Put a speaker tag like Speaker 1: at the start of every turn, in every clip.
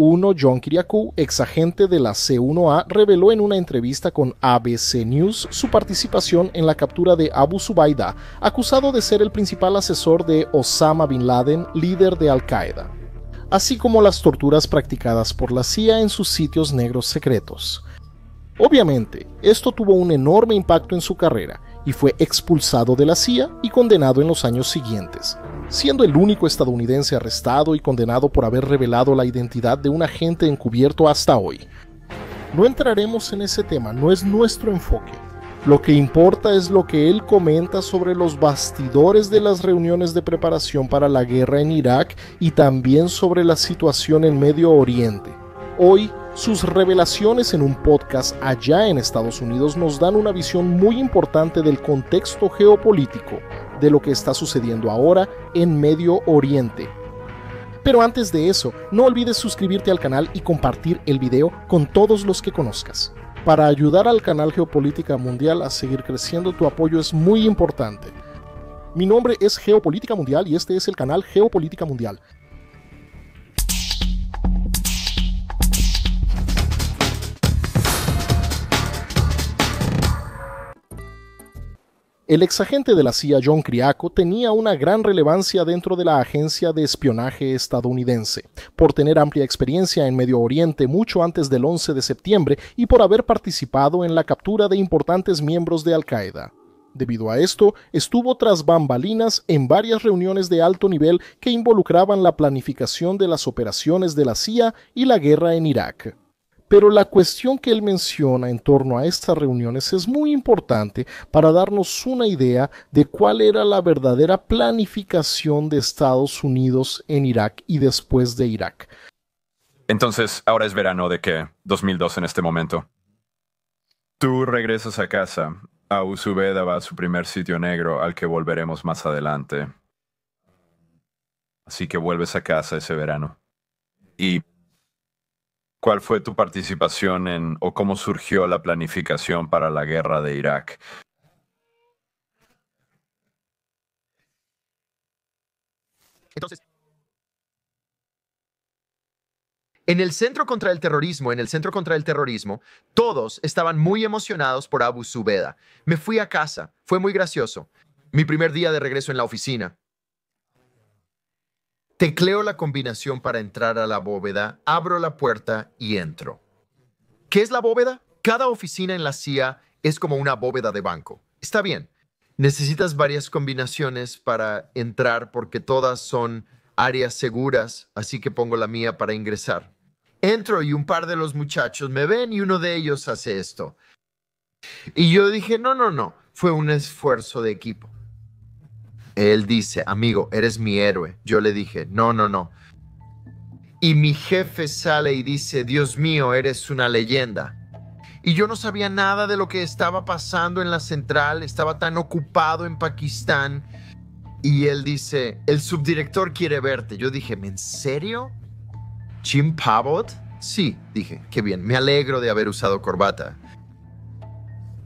Speaker 1: Uno, John Kiriakou, exagente de la C1A, reveló en una entrevista con ABC News su participación en la captura de Abu Zubaydah, acusado de ser el principal asesor de Osama Bin Laden, líder de Al-Qaeda, así como las torturas practicadas por la CIA en sus sitios negros secretos. Obviamente, esto tuvo un enorme impacto en su carrera y fue expulsado de la CIA y condenado en los años siguientes, siendo el único estadounidense arrestado y condenado por haber revelado la identidad de un agente encubierto hasta hoy. No entraremos en ese tema, no es nuestro enfoque. Lo que importa es lo que él comenta sobre los bastidores de las reuniones de preparación para la guerra en Irak y también sobre la situación en Medio Oriente. Hoy, sus revelaciones en un podcast allá en Estados Unidos nos dan una visión muy importante del contexto geopolítico de lo que está sucediendo ahora en Medio Oriente. Pero antes de eso, no olvides suscribirte al canal y compartir el video con todos los que conozcas. Para ayudar al canal Geopolítica Mundial a seguir creciendo, tu apoyo es muy importante. Mi nombre es Geopolítica Mundial y este es el canal Geopolítica Mundial. El exagente de la CIA John Kiriakou tenía una gran relevancia dentro de la agencia de espionaje estadounidense, por tener amplia experiencia en Medio Oriente mucho antes del 11 de septiembre y por haber participado en la captura de importantes miembros de Al-Qaeda. Debido a esto, estuvo tras bambalinas en varias reuniones de alto nivel que involucraban la planificación de las operaciones de la CIA y la guerra en Irak. Pero la cuestión que él menciona en torno a estas reuniones es muy importante para darnos una idea de cuál era la verdadera planificación de Estados Unidos en Irak y después de Irak.
Speaker 2: Entonces, ahora es verano de ¿qué? 2002 en este momento. Tú regresas a casa. Abu Zubaydah va a su primer sitio negro al que volveremos más adelante. Así que vuelves a casa ese verano. ¿Y cuál fue tu participación o cómo surgió la planificación para la guerra de Irak?
Speaker 3: Entonces, en el Centro contra el Terrorismo, todos estaban muy emocionados por Abu Zubaydah. Me fui a casa, fue muy gracioso. Mi primer día de regreso en la oficina. Tecleo la combinación para entrar a la bóveda, abro la puerta y entro. ¿Qué es la bóveda? Cada oficina en la CIA es como una bóveda de banco. Está bien. Necesitas varias combinaciones para entrar porque todas son áreas seguras, así que pongo la mía para ingresar. Entro y un par de los muchachos me ven y uno de ellos hace esto. Y yo dije, no, fue un esfuerzo de equipo. Él dice, amigo, eres mi héroe. Yo le dije, no. Y mi jefe sale y dice, Dios mío, eres una leyenda. Y yo no sabía nada de lo que estaba pasando en la central. Estaba tan ocupado en Pakistán. Y él dice, el subdirector quiere verte. Yo dije, ¿en serio? ¿Jim Pavot? Sí, dije, qué bien. Me alegro de haber usado corbata.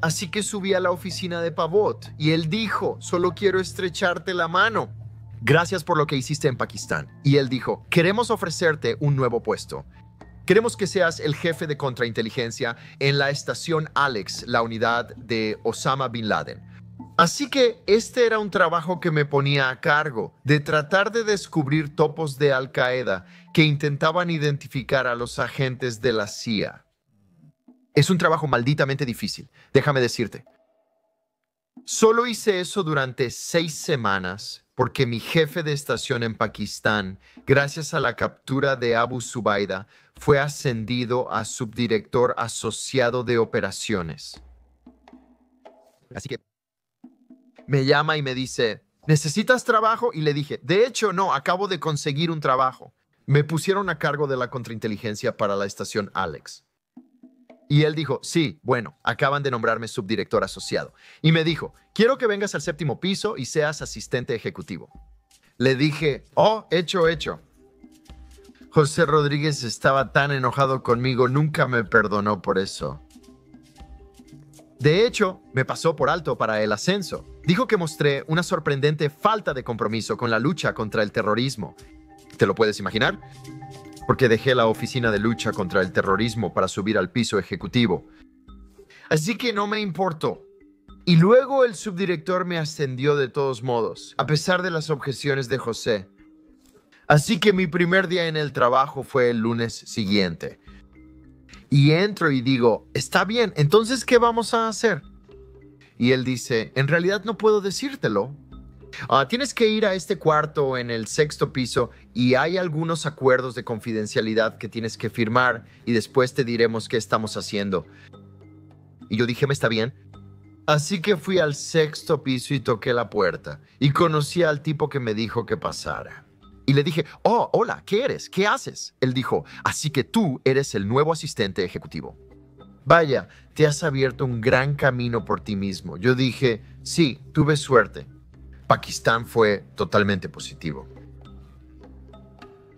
Speaker 3: Así que subí a la oficina de Pavot y él dijo, solo quiero estrecharte la mano. Gracias por lo que hiciste en Pakistán. Y él dijo, queremos ofrecerte un nuevo puesto. Queremos que seas el jefe de contrainteligencia en la estación Alex, la unidad de Osama Bin Laden. Así que este era un trabajo que me ponía a cargo, de tratar de descubrir topos de Al-Qaeda que intentaban identificar a los agentes de la CIA. Es un trabajo malditamente difícil, déjame decirte. Solo hice eso durante 6 semanas porque mi jefe de estación en Pakistán, gracias a la captura de Abu Zubaydah, fue ascendido a subdirector asociado de operaciones. Así que me llama y me dice, ¿necesitas trabajo? Y le dije, de hecho no, acabo de conseguir un trabajo. Me pusieron a cargo de la contrainteligencia para la estación Alex. Y él dijo, sí, bueno, acaban de nombrarme subdirector asociado. Y me dijo, quiero que vengas al 7º piso y seas asistente ejecutivo. Le dije, oh, hecho. José Rodríguez estaba tan enojado conmigo, nunca me perdonó por eso. De hecho, me pasó por alto para el ascenso. Dijo que mostré una sorprendente falta de compromiso con la lucha contra el terrorismo. ¿Te lo puedes imaginar? porque dejé la oficina de lucha contra el terrorismo para subir al piso ejecutivo. Así que no me importó. Y luego el subdirector me ascendió de todos modos, a pesar de las objeciones de José. Así que mi primer día en el trabajo fue el lunes siguiente. Y entro y digo, está bien, entonces, ¿qué vamos a hacer? Y él dice, en realidad no puedo decírtelo. Tienes que ir a este cuarto en el 6º piso y hay algunos acuerdos de confidencialidad que tienes que firmar y después te diremos qué estamos haciendo. Y yo dije, ¿me está bien? Así que fui al 6º piso y toqué la puerta y conocí al tipo que me dijo que pasara. Y le dije, oh, hola, ¿qué eres? ¿Qué haces? Él dijo, así que tú eres el nuevo asistente ejecutivo. Vaya, te has abierto un gran camino por ti mismo. Yo dije, sí, tuve suerte. Pakistán fue totalmente positivo.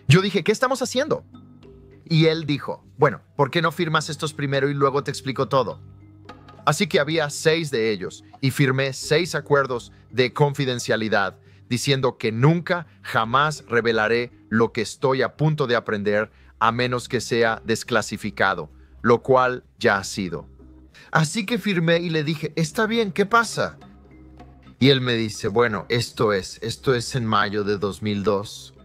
Speaker 3: Yo dije, ¿qué estamos haciendo? Y él dijo, bueno, ¿por qué no firmas estos primero y luego te explico todo? Así que había 6 de ellos y firmé 6 acuerdos de confidencialidad diciendo que nunca, jamás revelaré lo que estoy a punto de aprender a menos que sea desclasificado, lo cual ya ha sido. Así que firmé y le dije, está bien, ¿qué pasa? Y él me dice, bueno, esto es en mayo de 2002.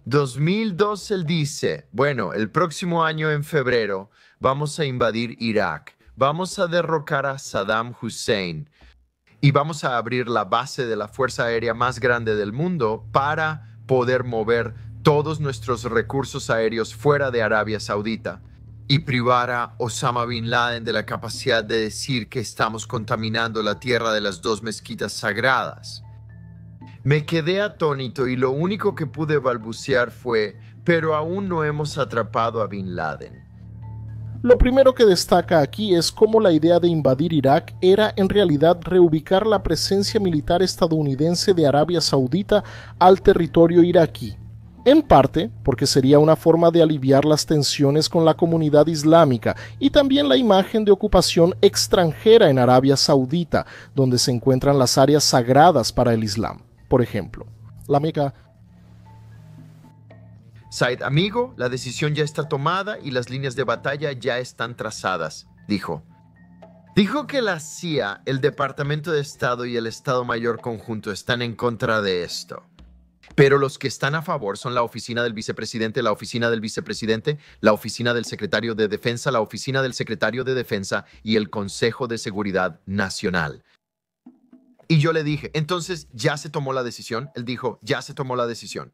Speaker 3: 2002 él dice, bueno, el próximo año en febrero vamos a invadir Irak, vamos a derrocar a Saddam Hussein y vamos a abrir la base de la Fuerza Aérea más grande del mundo para poder mover todos nuestros recursos aéreos fuera de Arabia Saudita y privar a Osama Bin Laden de la capacidad de decir que estamos contaminando la tierra de las 2 mezquitas sagradas. Me quedé atónito y lo único que pude balbucear fue, pero aún no hemos atrapado a Bin Laden.
Speaker 1: Lo primero que destaca aquí es cómo la idea de invadir Irak era en realidad reubicar la presencia militar estadounidense de Arabia Saudita al territorio iraquí. En parte porque sería una forma de aliviar las tensiones con la comunidad islámica y también la imagen de ocupación extranjera en Arabia Saudita, donde se encuentran las áreas sagradas para el Islam. Por ejemplo, la Meca.
Speaker 3: Said, amigo, la decisión ya está tomada y las líneas de batalla ya están trazadas, dijo. Dijo que la CIA, el Departamento de Estado y el Estado Mayor Conjunto están en contra de esto. Pero los que están a favor son la oficina del vicepresidente, la oficina del vicepresidente, la oficina del secretario de Defensa, la oficina del secretario de Defensa y el Consejo de Seguridad Nacional. Y yo le dije, entonces, ¿ya se tomó la decisión? Él dijo, ya se tomó la decisión.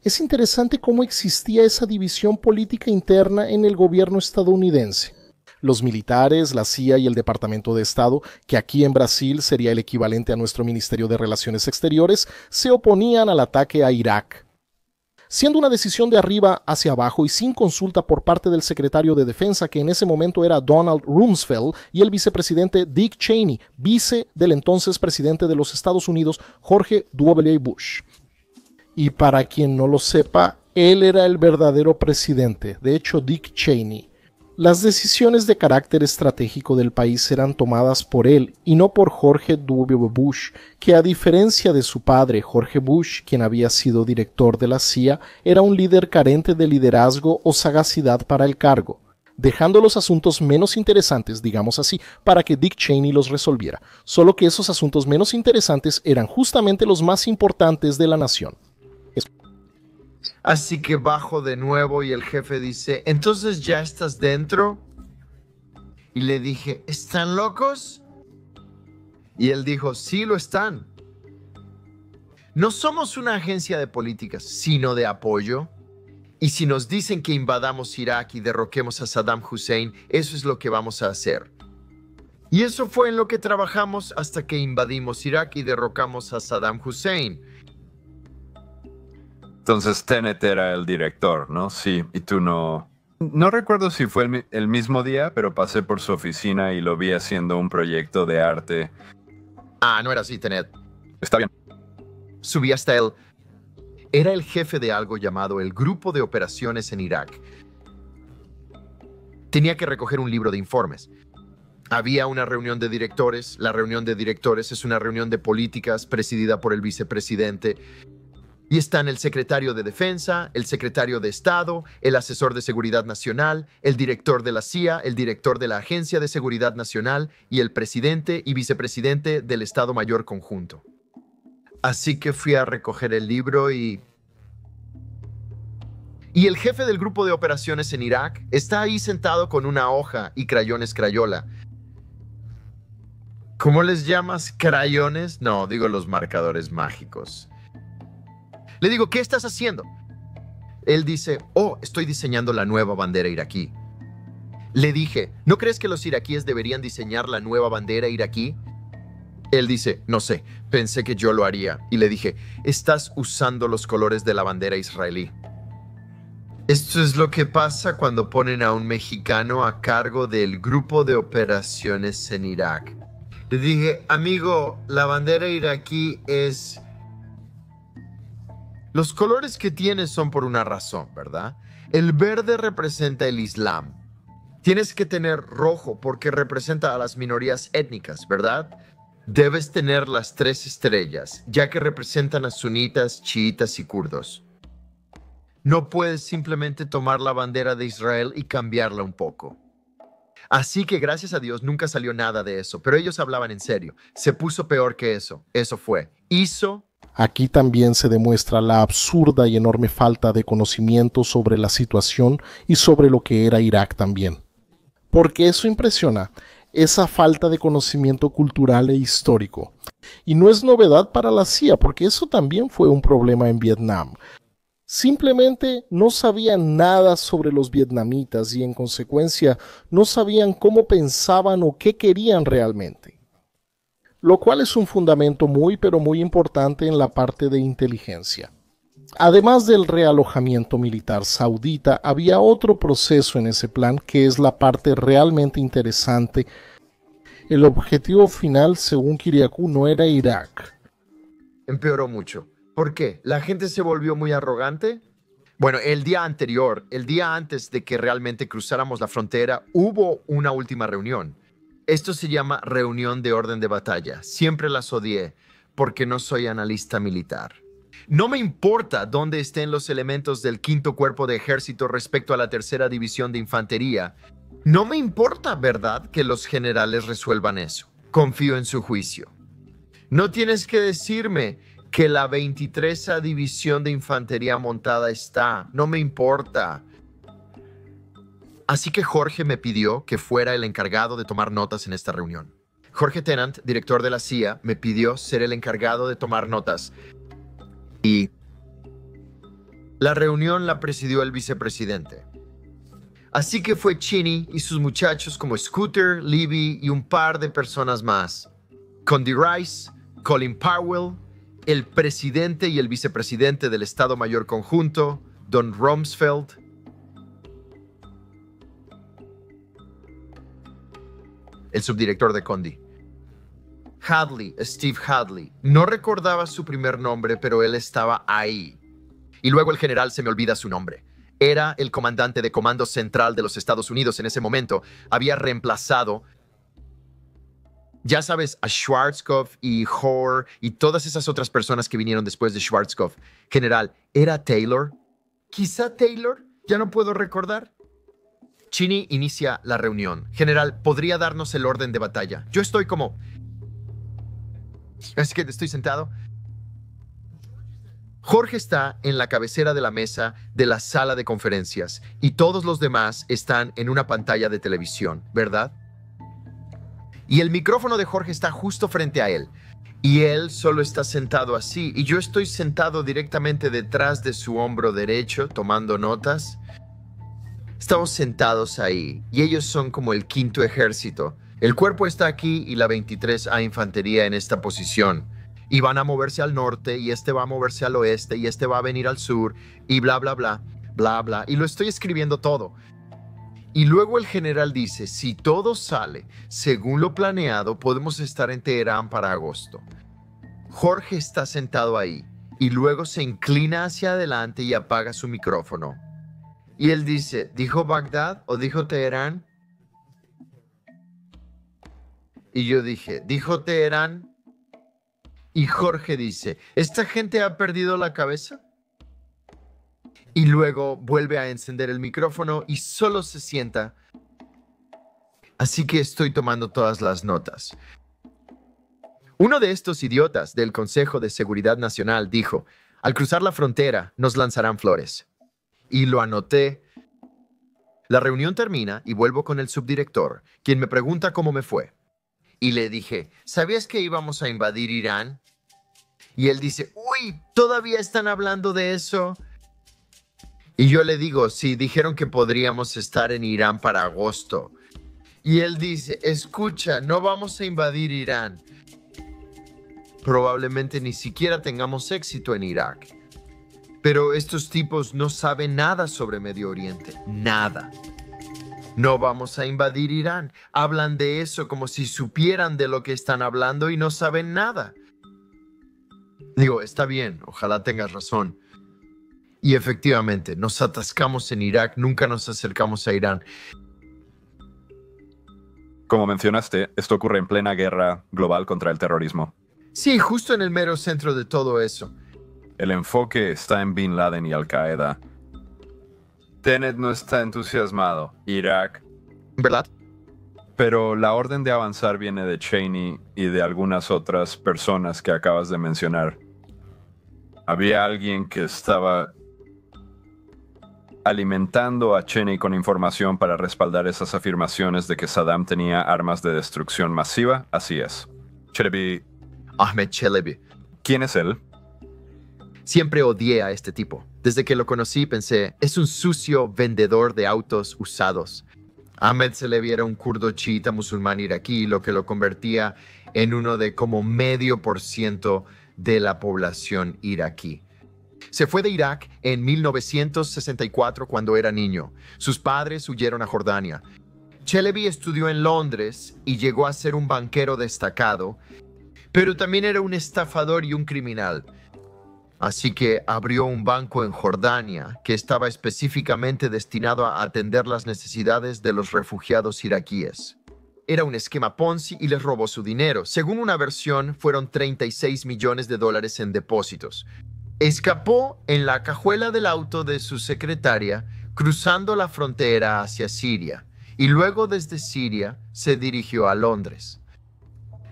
Speaker 1: Es interesante cómo existía esa división política interna en el gobierno estadounidense. Los militares, la CIA y el Departamento de Estado, que aquí en Brasil sería el equivalente a nuestro Ministerio de Relaciones Exteriores, se oponían al ataque a Irak. Siendo una decisión de arriba hacia abajo y sin consulta por parte del secretario de Defensa, que en ese momento era Donald Rumsfeld, y el vicepresidente Dick Cheney, vice del entonces presidente de los Estados Unidos, George W. Bush. Y para quien no lo sepa, él era el verdadero presidente, de hecho Dick Cheney. Las decisiones de carácter estratégico del país eran tomadas por él y no por George W. Bush, que a diferencia de su padre George Bush, quien había sido director de la CIA, era un líder carente de liderazgo o sagacidad para el cargo, dejando los asuntos menos interesantes, digamos así, para que Dick Cheney los resolviera, solo que esos asuntos menos interesantes eran justamente los más importantes de la nación.
Speaker 3: Así que bajo de nuevo y el jefe dice, ¿entonces ya estás dentro? Y le dije, ¿están locos? Y él dijo, sí lo están. No somos una agencia de políticas, sino de apoyo. Y si nos dicen que invadamos Irak y derroquemos a Saddam Hussein, eso es lo que vamos a hacer. Y eso fue en lo que trabajamos hasta que invadimos Irak y derrocamos a Saddam Hussein.
Speaker 2: Entonces Tenet era el director, ¿no? Sí, y tú no... No recuerdo si fue el mismo día, pero pasé por su oficina y lo vi haciendo un proyecto de arte.
Speaker 3: No era así, Tenet.
Speaker 2: Está bien.
Speaker 3: Subí hasta él. Era el jefe de algo llamado el Grupo de Operaciones en Irak. Tenía que recoger un libro de informes. Había una reunión de directores. La reunión de directores es una reunión de políticas presidida por el vicepresidente. Y están el secretario de Defensa, el secretario de Estado, el asesor de Seguridad Nacional, el director de la CIA, el director de la Agencia de Seguridad Nacional y el presidente y vicepresidente del Estado Mayor Conjunto. Así que fui a recoger el libro y el jefe del grupo de operaciones en Irak está ahí sentado con una hoja y crayones Crayola. ¿Cómo les llamas? ¿Crayones? No, digo los marcadores mágicos. Le digo, ¿qué estás haciendo? Él dice, estoy diseñando la nueva bandera iraquí. Le dije, ¿no crees que los iraquíes deberían diseñar la nueva bandera iraquí? Él dice, no sé, pensé que yo lo haría. Y le dije, estás usando los colores de la bandera israelí. Esto es lo que pasa cuando ponen a un mexicano a cargo del grupo de operaciones en Irak. Le dije, amigo, la bandera iraquí es... Los colores que tienes son por una razón, ¿verdad? El verde representa el Islam. Tienes que tener rojo porque representa a las minorías étnicas, ¿verdad? Debes tener las 3 estrellas, ya que representan a sunitas, chiitas y kurdos. No puedes simplemente tomar la bandera de Israel y cambiarla un poco. Así que gracias a Dios nunca salió nada de eso, pero ellos hablaban en serio. Se puso peor que eso. Eso fue.
Speaker 1: Aquí también se demuestra la absurda y enorme falta de conocimiento sobre la situación y sobre lo que era Irak también. Porque eso impresiona, esa falta de conocimiento cultural e histórico. Y no es novedad para la CIA, porque eso también fue un problema en Vietnam. Simplemente no sabían nada sobre los vietnamitas y en consecuencia no sabían cómo pensaban o qué querían realmente. Lo cual es un fundamento muy pero muy importante en la parte de inteligencia. Además del realojamiento militar saudita, había otro proceso en ese plan que es la parte realmente interesante. El objetivo final, según Kyriacou, no era Irak.
Speaker 3: Empeoró mucho. ¿Por qué? ¿La gente se volvió muy arrogante? Bueno, el día anterior, el día antes de que realmente cruzáramos la frontera, hubo una última reunión. Esto se llama reunión de orden de batalla. Siempre las odié porque no soy analista militar. No me importa dónde estén los elementos del 5º Cuerpo de Ejército respecto a la 3ª División de Infantería. No me importa, ¿verdad?, que los generales resuelvan eso. Confío en su juicio. No tienes que decirme que la 23ª División de Infantería Montada está. No me importa. Así que Jorge me pidió que fuera el encargado de tomar notas en esta reunión. Jorge Tennant, director de la CIA, me pidió ser el encargado de tomar notas. Y la reunión la presidió el vicepresidente. Así que fue Cheney y sus muchachos como Scooter, Libby y un par de personas más. Condi Rice, Colin Powell, el presidente y el vicepresidente del Estado Mayor Conjunto, Don Rumsfeld, el subdirector de Condi. Hadley, Steve Hadley. No recordaba su primer nombre, pero él estaba ahí. Y luego el general, se me olvida su nombre. Era el comandante de Comando Central de los Estados Unidos en ese momento. Había reemplazado, ya sabes, a Schwarzkopf y Hoare y todas esas otras personas que vinieron después de Schwarzkopf. General, ¿era Taylor? ¿Quizá Taylor? Ya no puedo recordar. Cheney inicia la reunión. General, ¿podría darnos el orden de batalla? Yo estoy como... Así que estoy sentado. Jorge está en la cabecera de la mesa de la sala de conferencias y todos los demás están en una pantalla de televisión, ¿verdad? Y el micrófono de Jorge está justo frente a él. Y él solo está sentado así. Y yo estoy sentado directamente detrás de su hombro derecho, tomando notas. Estamos sentados ahí, y ellos son como el 5º ejército. El cuerpo está aquí y la 23A Infantería en esta posición. Y van a moverse al norte, y este va a moverse al oeste, y este va a venir al sur, y bla, bla, bla, bla, bla. Y lo estoy escribiendo todo. Y luego el general dice, si todo sale según lo planeado, podemos estar en Teherán para agosto. Jorge está sentado ahí, y luego se inclina hacia adelante y apaga su micrófono. Y él dice, ¿dijo Bagdad o dijo Teherán? Y yo dije, ¿dijo Teherán? Y Jorge dice, ¿esta gente ha perdido la cabeza? Y luego vuelve a encender el micrófono y solo se sienta. Así que estoy tomando todas las notas. Uno de estos idiotas del Consejo de Seguridad Nacional dijo, al cruzar la frontera nos lanzarán flores. Y lo anoté. La reunión termina y vuelvo con el subdirector, quien me pregunta cómo me fue. Y le dije, ¿sabías que íbamos a invadir Irán? Y él dice, uy, ¿todavía están hablando de eso? Y yo le digo, sí, dijeron que podríamos estar en Irán para agosto. Y él dice, escucha, no vamos a invadir Irán. Probablemente ni siquiera tengamos éxito en Irak. Pero estos tipos no saben nada sobre Medio Oriente, nada. No vamos a invadir Irán. Hablan de eso como si supieran de lo que están hablando y no saben nada. Digo, está bien, ojalá tengas razón. Y efectivamente, nos atascamos en Irak, nunca nos acercamos a Irán.
Speaker 2: Como mencionaste, esto ocurre en plena guerra global contra el terrorismo.
Speaker 3: Sí, justo en el mero centro de todo eso.
Speaker 2: El enfoque está en Bin Laden y Al-Qaeda. Tenet no está entusiasmado. Irak.
Speaker 3: ¿Verdad?
Speaker 2: Pero la orden de avanzar viene de Cheney y de algunas otras personas que acabas de mencionar. Había alguien que estaba alimentando a Cheney con información para respaldar esas afirmaciones de que Saddam tenía armas de destrucción masiva. Así es. Chelebi.
Speaker 3: Ahmed Chelebi.
Speaker 2: ¿Quién es él?
Speaker 3: Siempre odié a este tipo. Desde que lo conocí pensé, es un sucio vendedor de autos usados. Ahmed Chelebi era un kurdo chiita musulmán iraquí, lo que lo convertía en uno de como 0.5% de la población iraquí. Se fue de Irak en 1964 cuando era niño. Sus padres huyeron a Jordania. Chelebi estudió en Londres y llegó a ser un banquero destacado, pero también era un estafador y un criminal. Así que abrió un banco en Jordania que estaba específicamente destinado a atender las necesidades de los refugiados iraquíes. Era un esquema Ponzi y les robó su dinero. Según una versión, fueron $36 millones en depósitos. Escapó en la cajuela del auto de su secretaria, cruzando la frontera hacia Siria, y luego desde Siria se dirigió a Londres.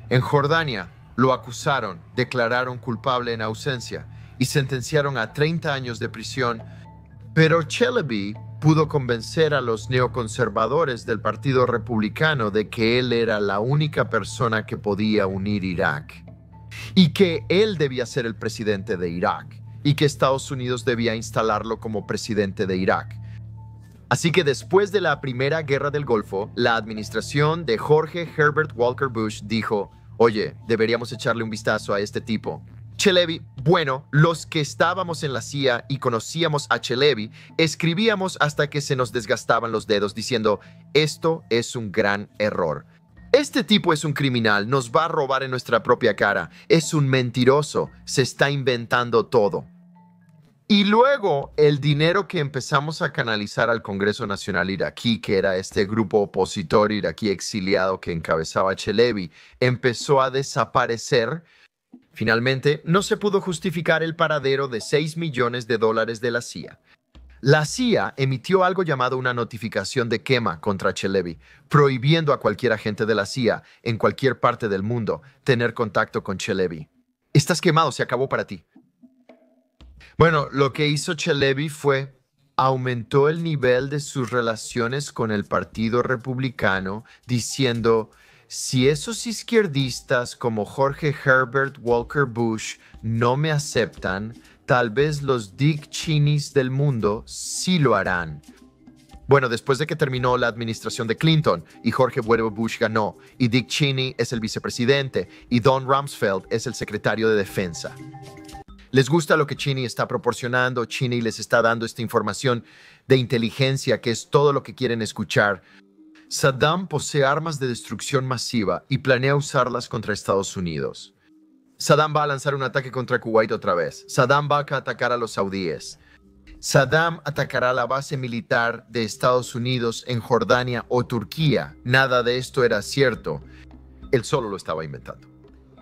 Speaker 3: En Jordania lo acusaron, declararon culpable en ausencia y sentenciaron a 30 años de prisión, pero Chelebi pudo convencer a los neoconservadores del Partido Republicano de que él era la única persona que podía unir Irak y que él debía ser el presidente de Irak y que Estados Unidos debía instalarlo como presidente de Irak. Así que después de la Primera Guerra del Golfo, la administración de Jorge Herbert Walker Bush dijo, oye, deberíamos echarle un vistazo a este tipo. Chelebi, bueno, los que estábamos en la CIA y conocíamos a Chelebi, escribíamos hasta que se nos desgastaban los dedos diciendo, esto es un gran error. Este tipo es un criminal, nos va a robar en nuestra propia cara, es un mentiroso, se está inventando todo. Y luego el dinero que empezamos a canalizar al Congreso Nacional Iraquí, que era este grupo opositor iraquí exiliado que encabezaba Chelebi, empezó a desaparecer. Finalmente, no se pudo justificar el paradero de $6 millones de la CIA. La CIA emitió algo llamado una notificación de quema contra Chelebi, prohibiendo a cualquier agente de la CIA en cualquier parte del mundo tener contacto con Chelebi. Estás quemado, se acabó para ti. Bueno, lo que hizo Chelebi fue aumentó el nivel de sus relaciones con el Partido Republicano, diciendo, si esos izquierdistas como Jorge Herbert Walker Bush no me aceptan, tal vez los Dick Cheneys del mundo sí lo harán. Bueno, después de que terminó la administración de Clinton y Jorge W. Bush ganó, y Dick Cheney es el vicepresidente y Don Rumsfeld es el secretario de Defensa. Les gusta lo que Cheney está proporcionando, Cheney les está dando esta información de inteligencia que es todo lo que quieren escuchar. Saddam posee armas de destrucción masiva y planea usarlas contra Estados Unidos. Saddam va a lanzar un ataque contra Kuwait otra vez. Saddam va a atacar a los saudíes. Saddam atacará la base militar de Estados Unidos en Jordania o Turquía. Nada de esto era cierto. Él solo lo estaba inventando.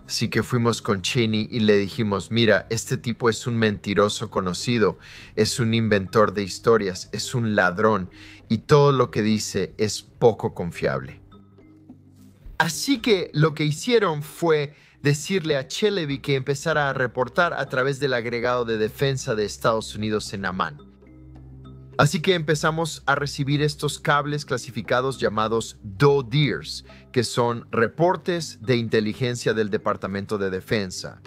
Speaker 3: Así que fuimos con Cheney y le dijimos, mira, este tipo es un mentiroso conocido, es un inventor de historias, es un ladrón y todo lo que dice es poco confiable. Así que lo que hicieron fue decirle a Chelevy que empezara a reportar a través del agregado de defensa de Estados Unidos en Amman. Así que empezamos a recibir estos cables clasificados llamados DODIRs, que son reportes de inteligencia del Departamento de Defensa.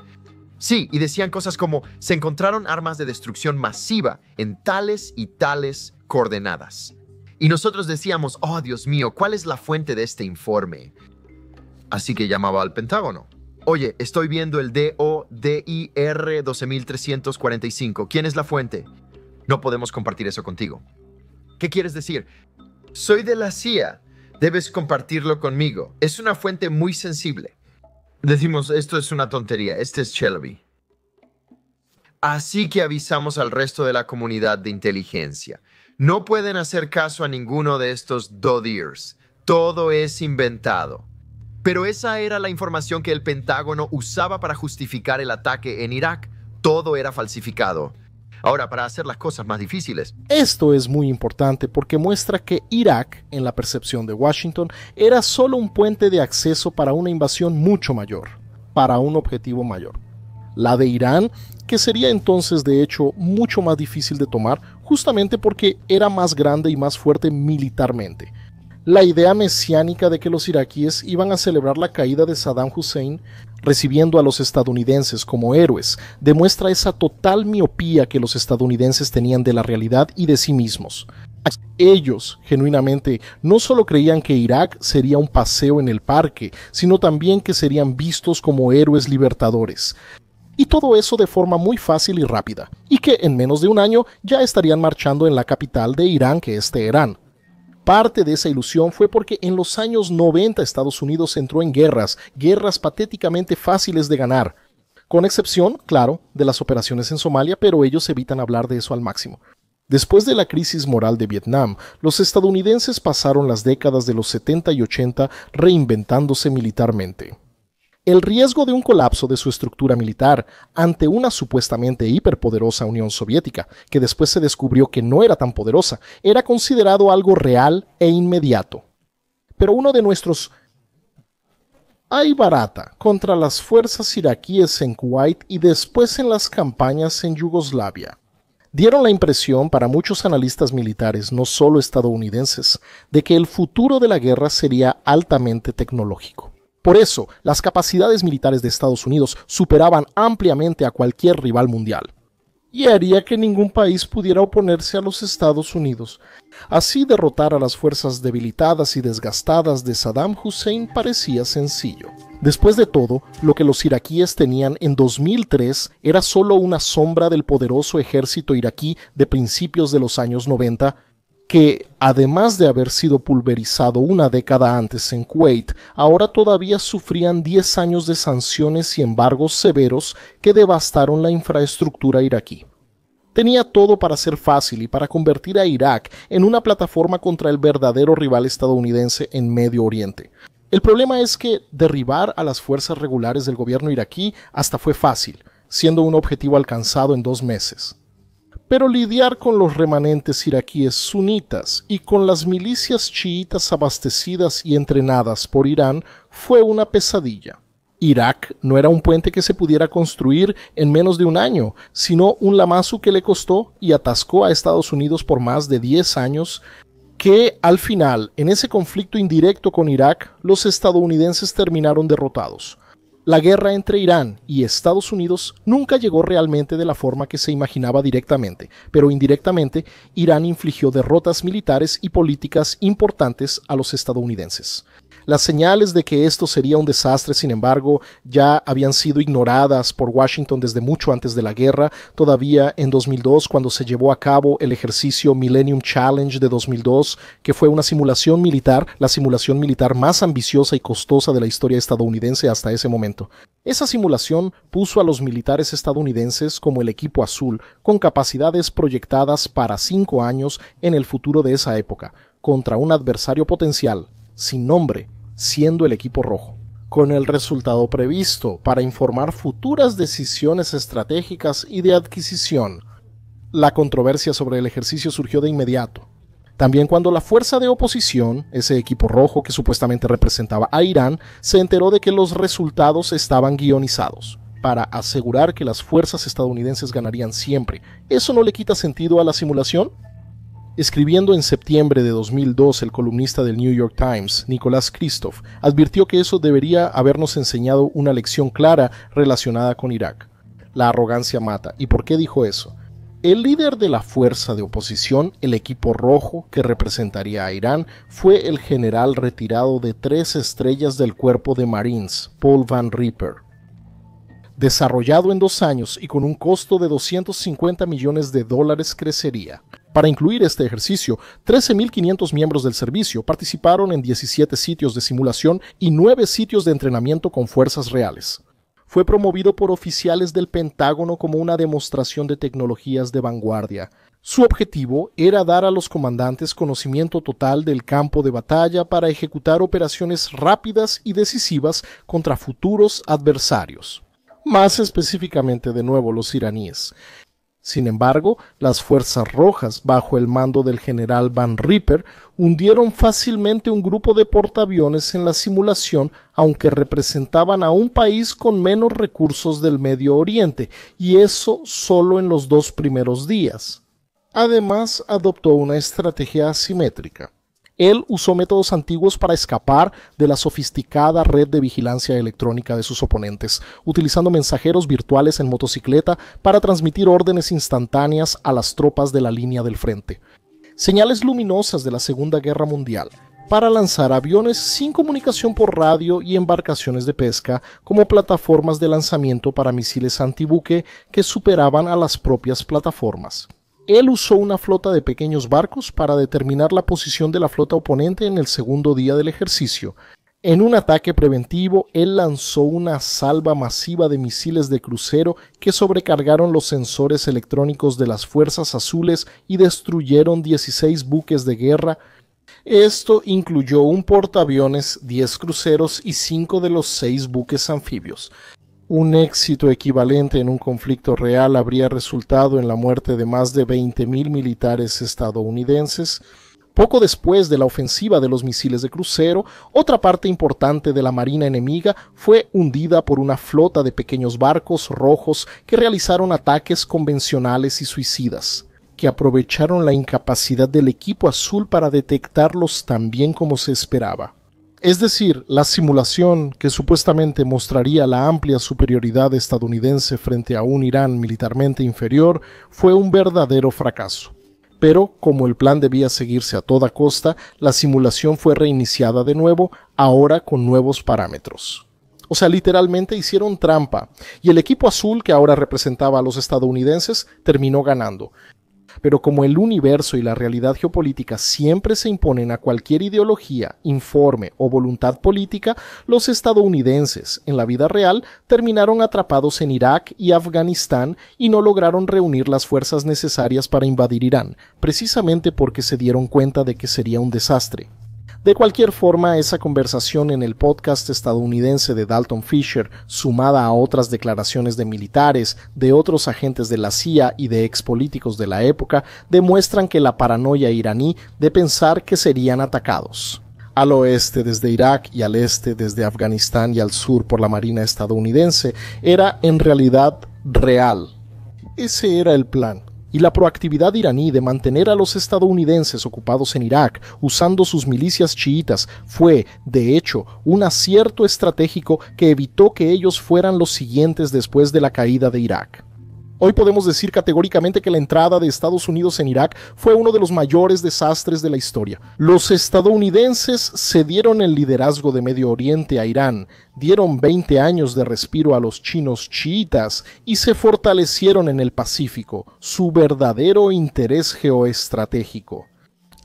Speaker 3: Sí, y decían cosas como, se encontraron armas de destrucción masiva en tales y tales coordenadas. Y nosotros decíamos, oh Dios mío, ¿cuál es la fuente de este informe? Así que llamaba al Pentágono. Oye, estoy viendo el DODIR 12345. ¿Quién es la fuente? No podemos compartir eso contigo. ¿Qué quieres decir? Soy de la CIA. Debes compartirlo conmigo. Es una fuente muy sensible. Decimos, esto es una tontería. Este es Chelevy. Así que avisamos al resto de la comunidad de inteligencia. No pueden hacer caso a ninguno de estos DODIRs. Todo es inventado. Pero esa era la información que el Pentágono usaba para justificar el ataque en Irak. Todo era falsificado. Ahora, para hacer las cosas más difíciles.
Speaker 1: Esto es muy importante porque muestra que Irak, en la percepción de Washington, era solo un puente de acceso para una invasión mucho mayor, para un objetivo mayor. La de Irán, que sería entonces de hecho mucho más difícil de tomar, justamente porque era más grande y más fuerte militarmente. La idea mesiánica de que los iraquíes iban a celebrar la caída de Saddam Hussein, recibiendo a los estadounidenses como héroes, demuestra esa total miopía que los estadounidenses tenían de la realidad y de sí mismos. Ellos, genuinamente, no solo creían que Irak sería un paseo en el parque, sino también que serían vistos como héroes libertadores. Y todo eso de forma muy fácil y rápida, y que en menos de un año ya estarían marchando en la capital de Irán, que es Teherán. Parte de esa ilusión fue porque en los años 90 Estados Unidos entró en guerras patéticamente fáciles de ganar, con excepción, claro, de las operaciones en Somalia, pero ellos evitan hablar de eso al máximo. Después de la crisis moral de Vietnam, los estadounidenses pasaron las décadas de los 70 y 80 reinventándose militarmente. El riesgo de un colapso de su estructura militar ante una supuestamente hiperpoderosa Unión Soviética, que después se descubrió que no era tan poderosa, era considerado algo real e inmediato. Pero uno de nuestros hay barata contra las fuerzas iraquíes en Kuwait y después en las campañas en Yugoslavia dieron la impresión para muchos analistas militares, no solo estadounidenses, de que el futuro de la guerra sería altamente tecnológico. Por eso, las capacidades militares de Estados Unidos superaban ampliamente a cualquier rival mundial, y haría que ningún país pudiera oponerse a los Estados Unidos. Así, derrotar a las fuerzas debilitadas y desgastadas de Saddam Hussein parecía sencillo. Después de todo, lo que los iraquíes tenían en 2003 era solo una sombra del poderoso ejército iraquí de principios de los años 90, que, además de haber sido pulverizado una década antes en Kuwait, ahora todavía sufrían 10 años de sanciones y embargos severos que devastaron la infraestructura iraquí. Tenía todo para ser fácil y para convertir a Irak en una plataforma contra el verdadero rival estadounidense en Medio Oriente. El problema es que derribar a las fuerzas regulares del gobierno iraquí hasta fue fácil, siendo un objetivo alcanzado en 2 meses. Pero lidiar con los remanentes iraquíes sunitas y con las milicias chiitas abastecidas y entrenadas por Irán fue una pesadilla. Irak no era un puente que se pudiera construir en menos de un año, sino un lamazo que le costó y atascó a Estados Unidos por más de 10 años, que al final, en ese conflicto indirecto con Irak, los estadounidenses terminaron derrotados. La guerra entre Irán y Estados Unidos nunca llegó realmente de la forma que se imaginaba directamente, pero indirectamente Irán infligió derrotas militares y políticas importantes a los estadounidenses. Las señales de que esto sería un desastre, sin embargo, ya habían sido ignoradas por Washington desde mucho antes de la guerra. Todavía en 2002, cuando se llevó a cabo el ejercicio Millennium Challenge de 2002, que fue una simulación militar, la simulación militar más ambiciosa y costosa de la historia estadounidense hasta ese momento. Esa simulación puso a los militares estadounidenses como el equipo azul, con capacidades proyectadas para 5 años en el futuro de esa época, contra un adversario potencial, sin nombre, siendo el equipo rojo. con el resultado previsto para informar futuras decisiones estratégicas y de adquisición. La controversia sobre el ejercicio surgió de inmediato. También cuando la fuerza de oposición, ese equipo rojo que supuestamente representaba a Irán, se enteró de que los resultados estaban guionizados, para asegurar que las fuerzas estadounidenses ganarían siempre. ¿Eso no le quita sentido a la simulación? Escribiendo en septiembre de 2002, el columnista del New York Times, Nicholas Kristof, advirtió que eso debería habernos enseñado una lección clara relacionada con Irak. La arrogancia mata. ¿Y por qué dijo eso? El líder de la fuerza de oposición, el equipo rojo que representaría a Irán, fue el general retirado de 3 estrellas del cuerpo de Marines, Paul Van Ripper. Desarrollado en 2 años y con un costo de $250 millones crecería. Para incluir este ejercicio, 13.500 miembros del servicio participaron en 17 sitios de simulación y 9 sitios de entrenamiento con fuerzas reales. Fue promovido por oficiales del Pentágono como una demostración de tecnologías de vanguardia. Su objetivo era dar a los comandantes conocimiento total del campo de batalla para ejecutar operaciones rápidas y decisivas contra futuros adversarios. Más específicamente, de nuevo, los iraníes. Sin embargo, las fuerzas rojas, bajo el mando del general Van Ripper, hundieron fácilmente un grupo de portaaviones en la simulación, aunque representaban a un país con menos recursos del Medio Oriente, y eso solo en los 2 primeros días. Además, adoptó una estrategia asimétrica. Él usó métodos antiguos para escapar de la sofisticada red de vigilancia electrónica de sus oponentes, utilizando mensajeros virtuales en motocicleta para transmitir órdenes instantáneas a las tropas de la línea del frente. Señales luminosas de la Segunda Guerra Mundial, para lanzar aviones sin comunicación por radio y embarcaciones de pesca como plataformas de lanzamiento para misiles antibuque que superaban a las propias plataformas. Él usó una flota de pequeños barcos para determinar la posición de la flota oponente en el segundo día del ejercicio. En un ataque preventivo, él lanzó una salva masiva de misiles de crucero que sobrecargaron los sensores electrónicos de las fuerzas azules y destruyeron 16 buques de guerra. Esto incluyó un portaaviones, 10 cruceros y 5 de los 6 buques anfibios. Un éxito equivalente en un conflicto real habría resultado en la muerte de más de 20.000 militares estadounidenses. Poco después de la ofensiva de los misiles de crucero, otra parte importante de la marina enemiga fue hundida por una flota de pequeños barcos rojos que realizaron ataques convencionales y suicidas, que aprovecharon la incapacidad del equipo azul para detectarlos tan bien como se esperaba. Es decir, la simulación que supuestamente mostraría la amplia superioridad estadounidense frente a un Irán militarmente inferior fue un verdadero fracaso. Pero, como el plan debía seguirse a toda costa, la simulación fue reiniciada de nuevo, ahora con nuevos parámetros. O sea, literalmente hicieron trampa, y el equipo azul, que ahora representaba a los estadounidenses, terminó ganando. Pero como el universo y la realidad geopolítica siempre se imponen a cualquier ideología, informe o voluntad política, los estadounidenses, en la vida real, terminaron atrapados en Irak y Afganistán y no lograron reunir las fuerzas necesarias para invadir Irán, precisamente porque se dieron cuenta de que sería un desastre. De cualquier forma, esa conversación en el podcast estadounidense de Dalton Fisher, sumada a otras declaraciones de militares, de otros agentes de la CIA y de expolíticos de la época, demuestran que la paranoia iraní de pensar que serían atacados al oeste desde Irak y al este desde Afganistán y al sur por la marina estadounidense era en realidad real. Ese era el plan. Y la proactividad iraní de mantener a los estadounidenses ocupados en Irak usando sus milicias chiitas fue, de hecho, un acierto estratégico que evitó que ellos fueran los siguientes después de la caída de Irak. Hoy podemos decir categóricamente que la entrada de Estados Unidos en Irak fue uno de los mayores desastres de la historia. Los estadounidenses cedieron el liderazgo de Medio Oriente a Irán, dieron 20 años de respiro a los chinos chiitas y se fortalecieron en el Pacífico, su verdadero interés geoestratégico.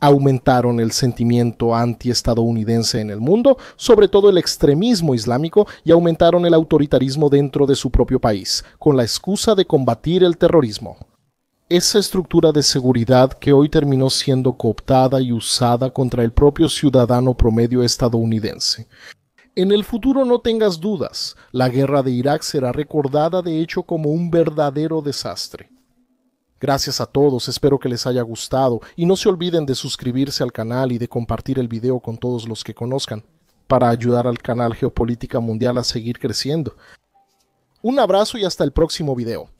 Speaker 1: Aumentaron el sentimiento anti-estadounidense en el mundo, sobre todo el extremismo islámico, y aumentaron el autoritarismo dentro de su propio país, con la excusa de combatir el terrorismo. Esa estructura de seguridad que hoy terminó siendo cooptada y usada contra el propio ciudadano promedio estadounidense. En el futuro no tengas dudas, la guerra de Irak será recordada de hecho como un verdadero desastre. Gracias a todos, espero que les haya gustado y no se olviden de suscribirse al canal y de compartir el video con todos los que conozcan, para ayudar al canal Geopolítica Mundial a seguir creciendo. Un abrazo y hasta el próximo video.